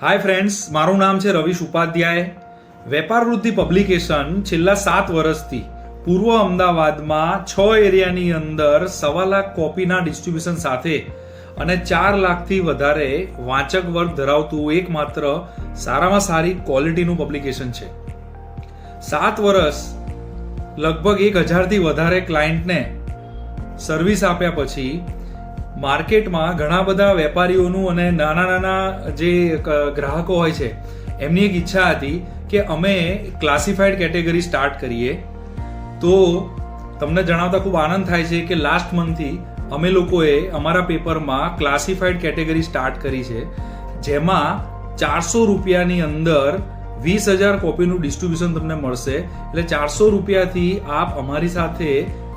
Hi friends, મારું નામ છે રવિશ ઉપાધ્યાય. વેપાર વૃદ્ધિ પબ્લિકેશન છેલ્લા 7 વર્ષથી પૂર્વ અમદાવાદમાં 6 એરિયાની અંદર 1.25 લાખ કોપીના ડિસ્ટ્રીબ્યુશન સાથે અને 4 લાખથી વધારે વાંચક વર્ગ ધરાવતું એકમાત્ર સારામાં સારી ક્વોલિટીનું પબ્લિકેશન છે. 7 વર્ષ લગભગ 1000થી વધારે ક્લાયન્ટને સર્વિસ આપ્યા પછી માર્કેટમાં ઘણા બધા વેપારીઓનું અને નાના જે ગ્રાહકો હોય છે એમની એક ઈચ્છા હતી કે અમે ક્લાસિફાઈડ કેટેગરી સ્ટાર્ટ કરીએ. તો તમને જણાવતા ખૂબ આનંદ થાય છે કે લાસ્ટ મંથથી અમે લોકોએ અમારા પેપરમાં ક્લાસિફાઈડ કેટેગરી સ્ટાર્ટ કરી છે, જેમાં 400 રૂપિયાની અંદર 20,000 કોપીનું ડિસ્ટ્રીબ્યુશન તમને મળશે. એટલે 400 રૂપિયાથી આપ અમારી સાથે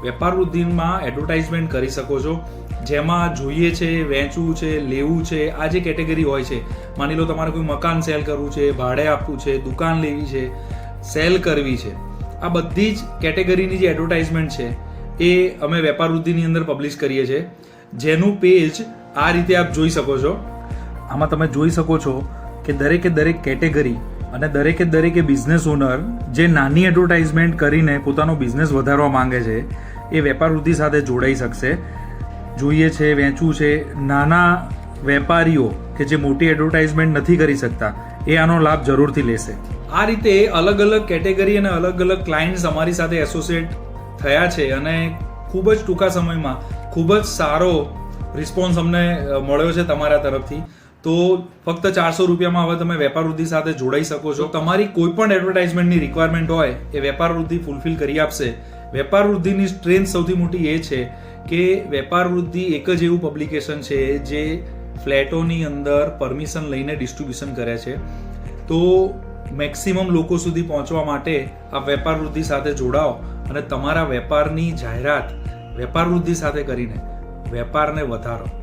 વેપાર વૃદ્ધિમાં એડવર્ટાઇઝમેન્ટ કરી શકો છો, જેમાં જોઈએ છે, વેચવું છે, લેવું છે, આ જે કેટેગરી હોય છે. માની લો તમારે કોઈ મકાન સેલ કરવું છે, ભાડે આપવું છે, દુકાન લેવી છે, સેલ કરવી છે, આ બધી જ કેટેગરીની જે એડવર્ટાઇઝમેન્ટ છે એ અમે વેપાર વૃદ્ધિની અંદર પબ્લિશ કરીએ છીએ, જેનું પેજ આ રીતે આપ જોઈ શકો છો. આમાં તમે જોઈ શકો છો કે દરેક કેટેગરી અને દરેકે બિઝનેસ ઓનર જે નાની એડવર્ટાઇઝમેન્ટ કરીને પોતાનો બિઝનેસ વધારવા માંગે છે એ વેપાર વૃદ્ધિ સાથે જોડાઈ શકશે. જોઈએ છે, વેચવું છે, નાના વેપારીઓ કે જે મોટી એડવર્ટાઇઝમેન્ટ નથી કરી શકતા એ આનો લાભ જરૂરથી લેશે. આ રીતે અલગ અલગ કેટેગરી અને અલગ અલગ ક્લાયન્ટ્સ અમારી સાથે એસોસિએટ થયા છે અને ખૂબ જ ટૂંકા સમયમાં ખૂબ જ સારો રિસ્પોન્સ અમને મળ્યો છે તમારા તરફથી. તો ફક્ત 400 રૂપિયામાં હવે તમે વેપાર વૃદ્ધિ સાથે જોડાઈ શકો છો. તમારી કોઈ પણ એડવર્ટાઇઝમેન્ટની રિક્વાયરમેન્ટ હોય એ વેપાર વૃદ્ધિ ફૂલફિલ કરી આપશે. વેપાર વૃદ્ધિની સ્ટ્રેન્થ સૌથી મોટી એ છે કે વેપાર વૃદ્ધિ એક જ એવું પબ્લિકેશન છે જે ફ્લેટોની અંદર પરમિશન લઈને ડિસ્ટ્રીબ્યુશન કરે છે. તો મેક્સિમમ લોકો સુધી પહોંચવા માટે આ વેપાર વૃદ્ધિ સાથે જોડાઓ અને તમારા વેપારની જાહેરાત વેપાર વૃદ્ધિ સાથે કરીને વેપારને વધારો.